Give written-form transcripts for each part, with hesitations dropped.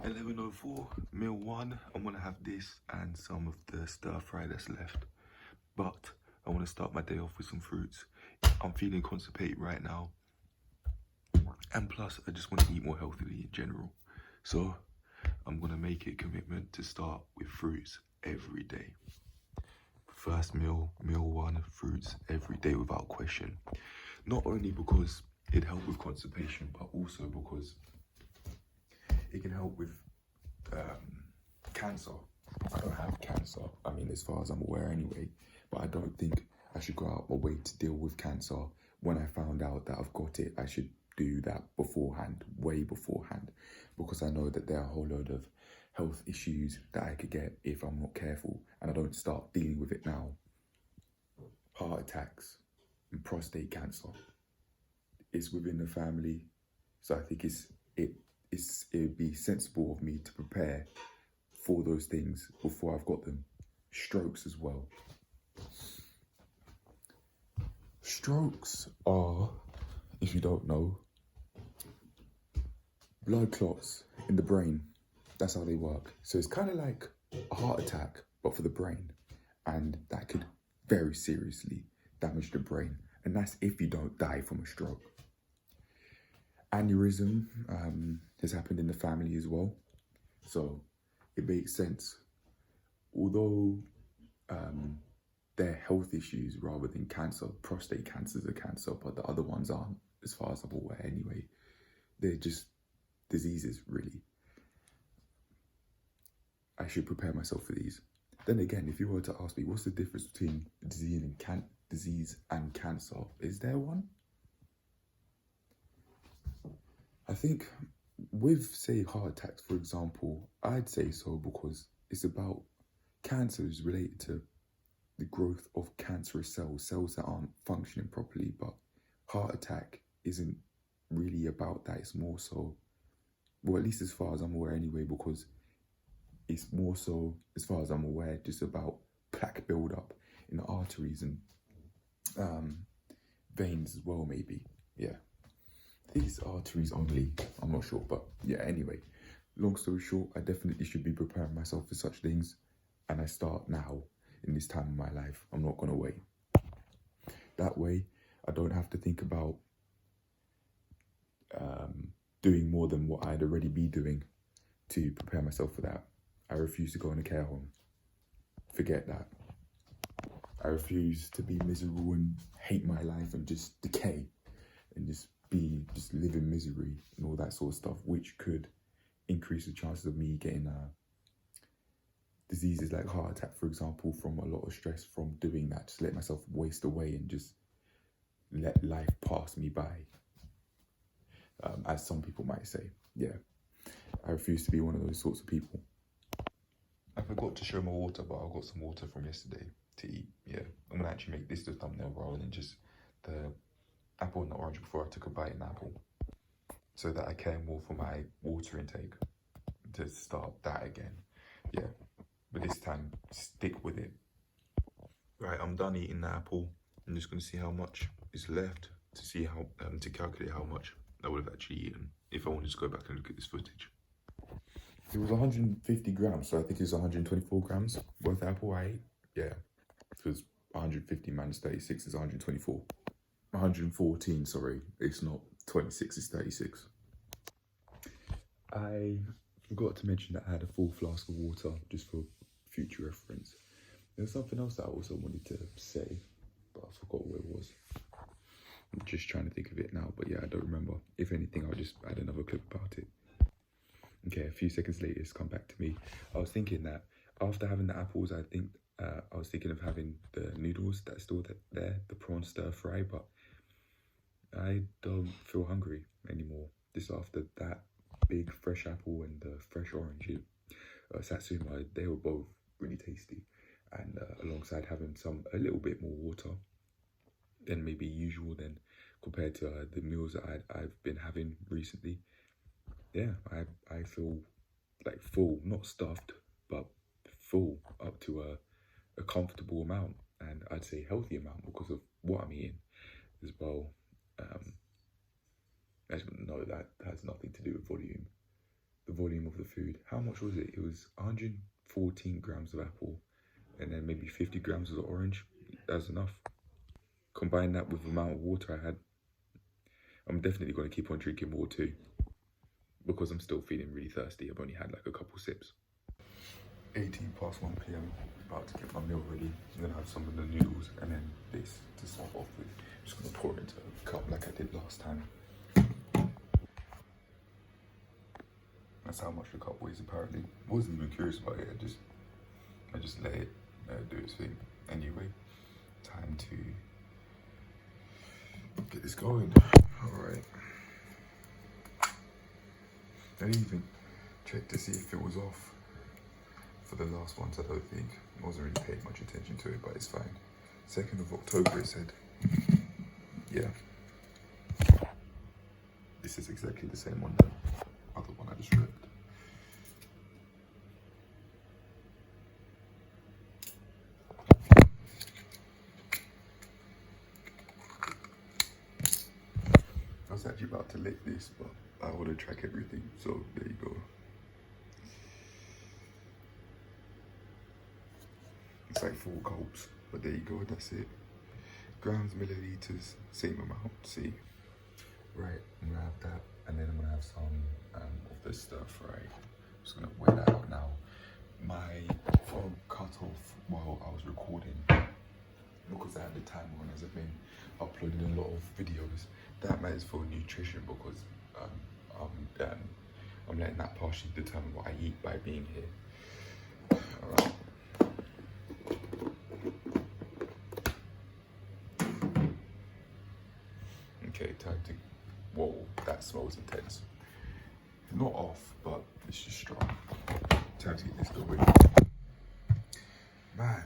11:04, meal one. I'm gonna have this and some of the stir fry that's left. But I want to start my day off with some fruits. I'm feeling constipated right now. And plus, I just want to eat more healthily in general. So I'm gonna make it a commitment to start with fruits every day. First meal one, fruits every day without question. Not only because it helps with constipation, but also because it can help with cancer. I don't have cancer, I mean, as far as I'm aware anyway, but I don't think I should go out my way to deal with cancer. When I found out that I've got it, I should do that beforehand, way beforehand, because I know that there are a whole load of health issues that I could get if I'm not careful and I don't start dealing with it now. Heart attacks and prostate cancer. It's within the family, so I think it would be sensible of me to prepare for those things before I've got them. Strokes as well. Strokes are, if you don't know, blood clots in the brain. That's how they work. So it's kind of like a heart attack, but for the brain. And that could very seriously damage the brain. And that's if you don't die from a stroke. Aneurysm has happened in the family as well. So it makes sense. Although they're health issues rather than cancer. Prostate cancer is a cancer, but the other ones aren't, as far as I'm aware anyway. They're just diseases, really. I should prepare myself for these. Then again, if you were to ask me, what's the difference between disease and cancer? Is there one? I think with, say, heart attacks, for example, I'd say so because it's about cancer is related to the growth of cancerous cells that aren't functioning properly, but heart attack isn't really about that. It's more so, well, at least as far as I'm aware anyway, because it's more so, as far as I'm aware, just about plaque buildup in the arteries and veins as well, maybe. Yeah. These arteries only, I'm not sure, but yeah, anyway. Long story short, I definitely should be preparing myself for such things, and I start now in this time of my life. I'm not going to wait. That way, I don't have to think about doing more than what I'd already be doing to prepare myself for that. I refuse to go in a care home. Forget that. I refuse to be miserable and hate my life and just decay and just live in misery and all that sort of stuff, which could increase the chances of me getting diseases like heart attack, for example, from a lot of stress from doing that. Just let myself waste away and just let life pass me by, as some people might say. Yeah, I refuse to be one of those sorts of people. I forgot to show my water, but I've got some water from yesterday to eat. Yeah, I'm gonna actually make this the thumbnail rather than just the apple and the orange before I took a bite in the apple, so that I care more for my water intake to start that again. Yeah, but this time stick with it. Right, I'm done eating the apple. I'm just gonna see how much is left to see how to calculate how much I would have actually eaten if I wanted to go back and look at this footage. It was 150 grams, so I think it's 124 grams worth of apple I ate. Yeah, because 150 minus 36 is 124. 114, sorry, it's not 26, it's 36. I forgot to mention that I had a full flask of water, just for future reference. There's something else that I also wanted to say, but I forgot what it was. I'm just trying to think of it now, but yeah, I don't remember. If anything, I'll just add another clip about it. Okay, a few seconds later, it's come back to me. I was thinking that after having the apples, I was thinking of having the noodles that's still there, the prawn stir fry, but I don't feel hungry anymore. Just after that big fresh apple and the fresh orange satsuma, they were both really tasty. And alongside having a little bit more water than maybe usual than compared to the meals that I've been having recently. Yeah, I feel like full, not stuffed, but full up to a comfortable amount, and I'd say healthy amount because of what I'm eating as well. No, that has nothing to do with volume. the volume of the food. How much was it? It was 114 grams of apple and then maybe 50 grams of orange. That's enough. Combine that with the amount of water I had. I'm definitely going to keep on drinking more too, because I'm still feeling really thirsty. I've only had like a couple sips. 18 past 1 p.m. About to get my meal ready. I'm going to have some of the noodles and then this to start off with. I'm just going to pour it into a cup like I did last time. That's how much the cup weighs apparently. I wasn't even curious about it. I just let it do its thing. Anyway, time to get this going. All right. I didn't even check to see if it was off for the last ones. I don't think. I wasn't really paying much attention to it, but it's fine. 2nd of October, it said. Yeah. This is exactly the same one, the other one I just ripped. I was actually about to lick this, but I want to track everything, so there you go. It's like 4 gulps, but there you go, that's it. Grams, milliliters, same amount, see? Right, I'm gonna have that, and then I'm gonna have some of this stuff, right? I'm just gonna weigh that out now. My phone cut off while I was recording because I had the timer on as I've been uploading a lot of videos. That matters for nutrition because I'm letting that partially determine what I eat by being here. All right. Okay, time to, whoa, that smells intense. Not off, but it's just strong. Time to get this going. Man.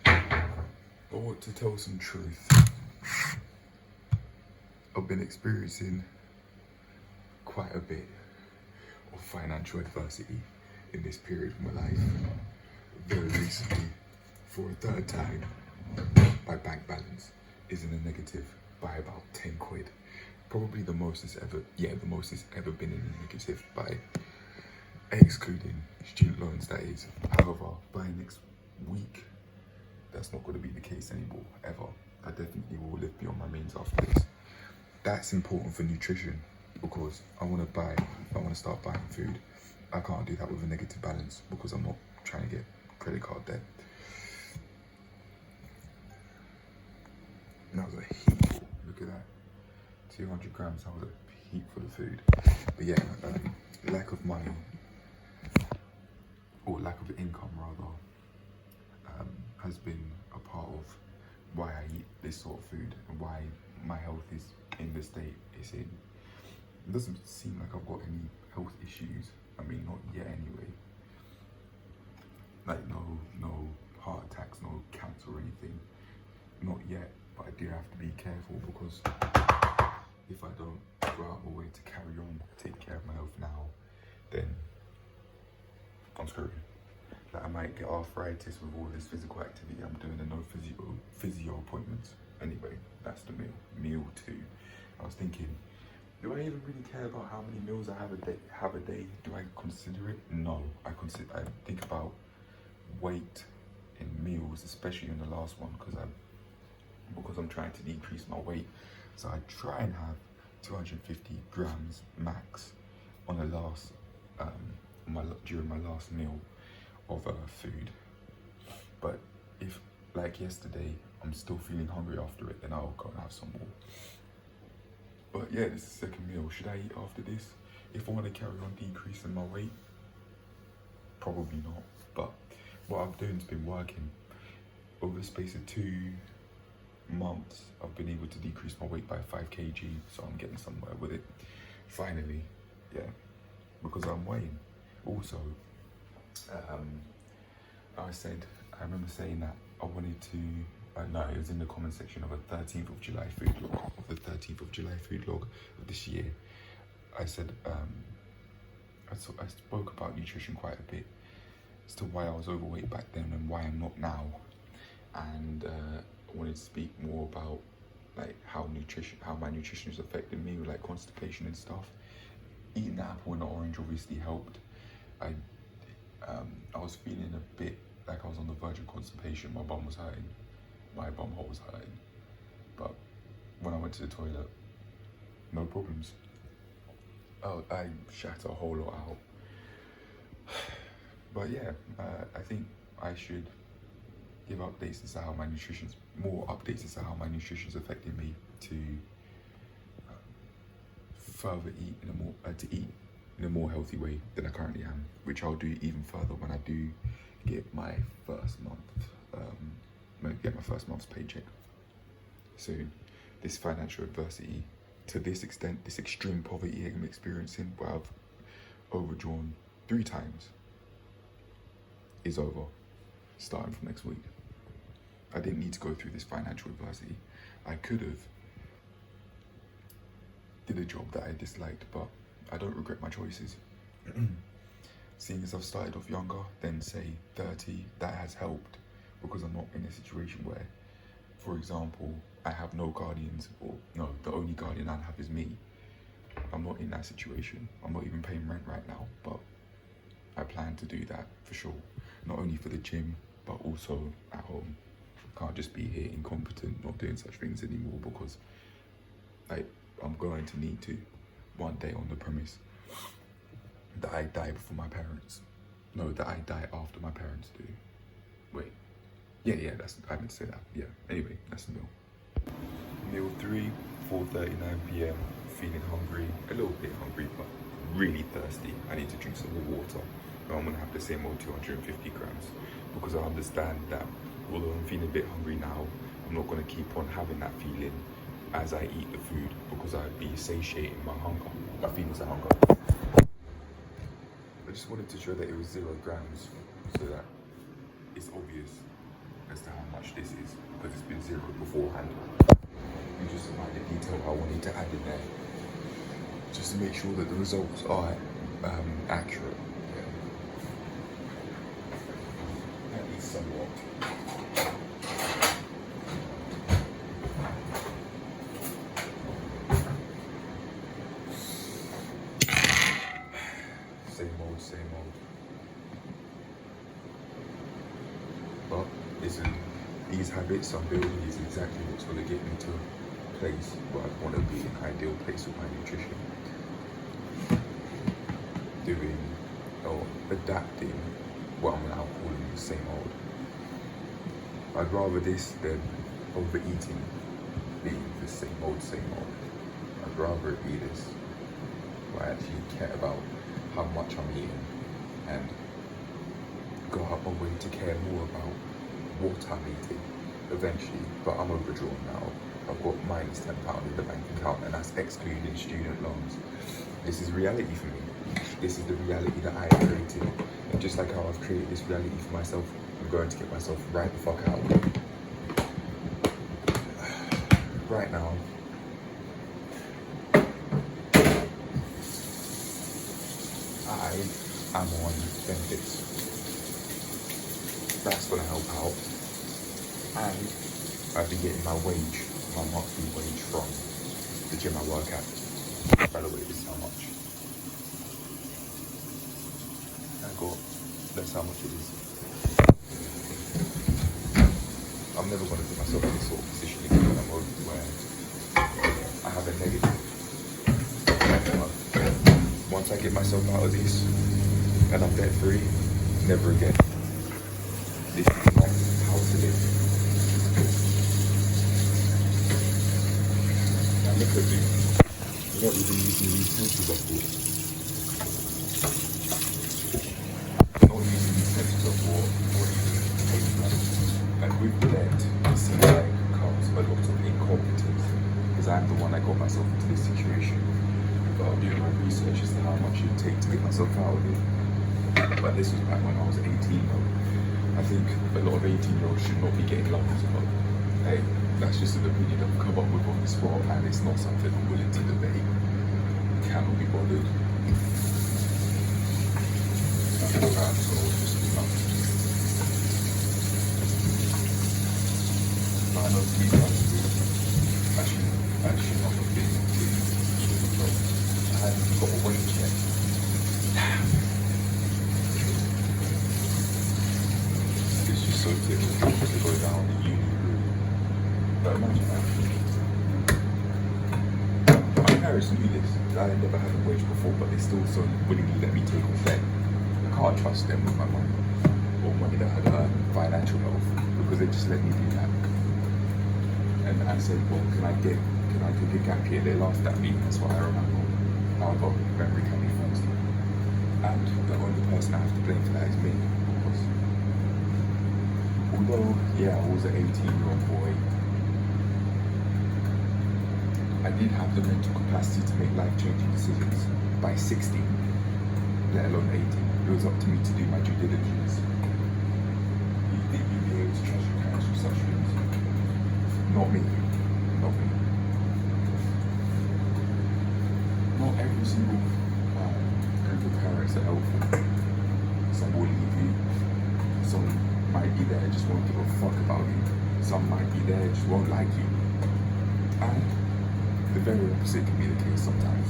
I want to tell some truth. I've been experiencing quite a bit of financial adversity in this period of my life. Very recently, for a 3rd time, my bank balance is in a negative by about 10 quid. Probably the most it's ever been in a negative by excluding student loans, that is. However, by next week, that's not going to be the case anymore, ever. I definitely will live beyond my means after this. That's important for nutrition because I want to start buying food. I can't do that with a negative balance because I'm not trying to get credit card debt. And that was a heap. Look at that. 200 grams, that was a heap full of food. But yeah, lack of money, or lack of income rather, has been a part of why I eat this sort of food and why my health is in the state it's in. It doesn't seem like I've got any health issues. I mean, not yet anyway. Like no heart attacks, no cancer or anything. Not yet, but I do have to be careful because if I don't go out of my way to carry on taking care of my health now, then I'm screwed. Like I might get arthritis with all this physical activity I'm doing and no physio appointments. Anyway, that's the meal 2. I was thinking, do I even really care about how many meals I have a day? Do I consider it? No, I think about weight in meals, especially in the last one, because I'm trying to decrease my weight. So I try and have 250 grams max on the last during my last meal of food. But if, like yesterday, I'm still feeling hungry after it, then I'll go and have some more. But yeah, this is the 2nd meal. Should I eat after this? If I want to carry on decreasing my weight, probably not. But what I'm doing has been working. Over the space of 2 months, I've been able to decrease my weight by 5 kg, so I'm getting somewhere with it. Finally, yeah, because I'm weighing. Also, I remember saying that I wanted to, no, it was in the comment section of a 13th of July food log, of this year. I said, I spoke about nutrition quite a bit as to why I was overweight back then and why I'm not now. and I wanted to speak more about like how my nutrition is affecting me with like constipation and stuff. Eating the apple and the orange obviously helped. I was feeling a bit like I was on the verge of constipation. My bum was hurting, my bum hole was hurting, but when I went to the toilet, no problems. Oh, I shat a whole lot out. But yeah, I think I should give updates as to how my more updates as to how my nutrition's affecting me to further eat in a more healthy way than I currently am, which I'll do even further when I do get my first month's paycheck soon. This financial adversity, to this extent, this extreme poverty I'm experiencing, where I've overdrawn 3 times, is over, starting from next week. I didn't need to go through this financial adversity. I could have did a job that I disliked, but I don't regret my choices. Seeing as I've started off younger than say 30, that has helped, because I'm not in a situation where, for example, I have no guardians, or no, the only guardian I have is me. I'm not in that situation. I'm not even paying rent right now, but I plan to do that for sure. Not only for the gym, but also at home. Can't just be here incompetent, not doing such things anymore, because I'm going to need to one day on the premise that I die before my parents. No, that I die after my parents do. Wait. Yeah, I meant to say that. Yeah, anyway, that's the meal. Meal 3, 4:39 p.m, feeling hungry, a little bit hungry, but really thirsty. I need to drink some more water. Now I'm gonna have the same old 250 grams, because I understand that although I'm feeling a bit hungry now, I'm not gonna keep on having that feeling as I eat the food, because I'd be satiating my feelings of hunger. I just wanted to show that it was 0 grams, so that it's obvious as to how much this is, because it's been 0 beforehand. And just a minor detail I wanted to add in there, just to make sure that the results are accurate. Yeah. At least somewhat. Same old. But listen, these habits I'm building is exactly what's going to get me to a place where I want to be, an ideal place with my nutrition. Doing or adapting what I'm now calling the same old. I'd rather this than overeating being the same old. I'd rather it be this, where I actually care about how much I'm eating and go out my way to care more about what I'm eating eventually. But I'm overdrawn now. I've got minus £10 in the bank account, and that's excluding student loans. This is reality for me. This is the reality that I have created. And just like how I've created this reality for myself, I'm going to get myself right the fuck out. Right now, I'm on benefits. That's going to help out. And I've been getting my monthly wage from the gym I work at. By the way, this is how much. That's how much it is. I'm never going to put myself in this sort of position again when I'm where I have a negative. Once I get myself out of this and I'm debt free, never again. This is my house to live. Now look at me. I'm not even using the utensils I bought. I'm not using the utensils I bought or even paper. And with that, it seems like comes a lot of incompetence, because I'm the one that got myself into this situation. But I'm doing my research as to how much it would take to get myself out of it. But this was back when I was 18 though. I think a lot of 18-year-olds should not be getting loans, but hey, that's just an opinion I've come up with on the spot, and it's not something I'm willing to debate. Cannot be bothered. So just enough. I know to be honest with you, actually not a big so I haven't got a weight yet. It's just so difficult to go down the uni route. But imagine that. My parents knew this. I had never had a wage before, but they still so willingly let me take on debt. I can't trust them with my money or money that had financial health because they just let me do that. And I said, well, can I take a gap year? They laughed at me. That's what I remember. How I got memory can be faulty. And the only person I have to blame for that is me. Because although, yeah, I was an 18-year-old boy, I did have the mental capacity to make life-changing decisions by 16, let alone 18. It was up to me to do my due diligence. You think you'd be able to trust your parents with such things? Not me. Not me. Not every single group of parents are helpful. Some will leave you. Some might be there, just won't give a fuck about you. Some might be there, just won't like you. And the very opposite can be the case sometimes.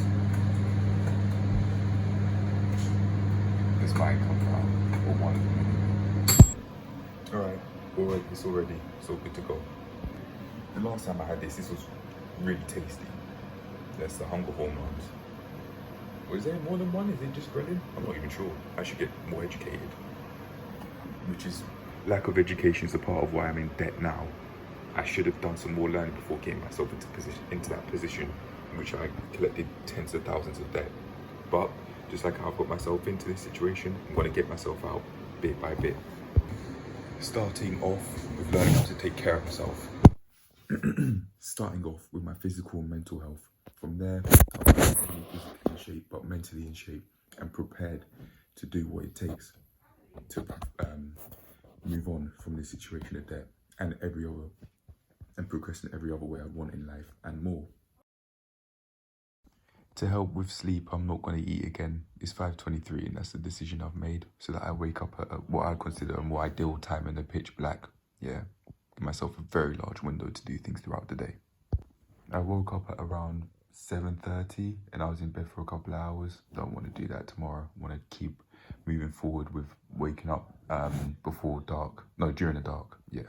This might come out, or one of them. Alright, it's all ready. It's all good to go. The last time I had this was really tasty. That's the hunger hormones. Was there more than one? Is it just ghrelin? I'm not even sure. I should get more educated. Which is, lack of education is a part of why I'm in debt now. I should have done some more learning before getting myself into that position in which I collected tens of thousands of debt. But just like how I've got myself into this situation, I'm going to get myself out bit by bit. Starting off with learning how to take care of myself. Starting off with my physical and mental health. From there, I'll be physically in shape, but mentally in shape and prepared to do what it takes to move on from this situation of debt and progress in every other way I want in life and more. To help with sleep, I'm not going to eat again. It's 5:23 and that's the decision I've made so that I wake up at what I consider a more ideal time in the pitch black. Yeah, give myself a very large window to do things throughout the day. I woke up at around 7:30 and I was in bed for a couple of hours. Don't want to do that tomorrow. I want to keep moving forward with waking up during the dark. Yeah.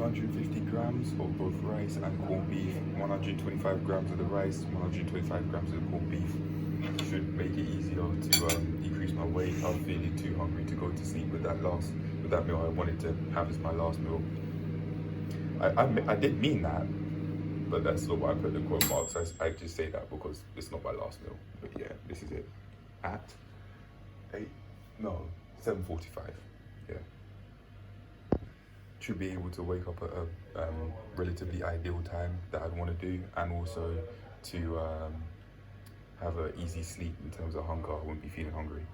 250 grams of both rice and corned beef, 125 grams of the rice, 125 grams of the corned beef. Should make it easier to decrease my weight. I was feeling too hungry to go to sleep with that meal I wanted to have as my last meal. I did mean that, but that's not why I put the quote marks. I just say that because it's not my last meal. But yeah, this is it. At 7:45. Yeah. Should be able to wake up at a relatively ideal time that I'd want to do, and also to have an easy sleep in terms of hunger. I wouldn't be feeling hungry.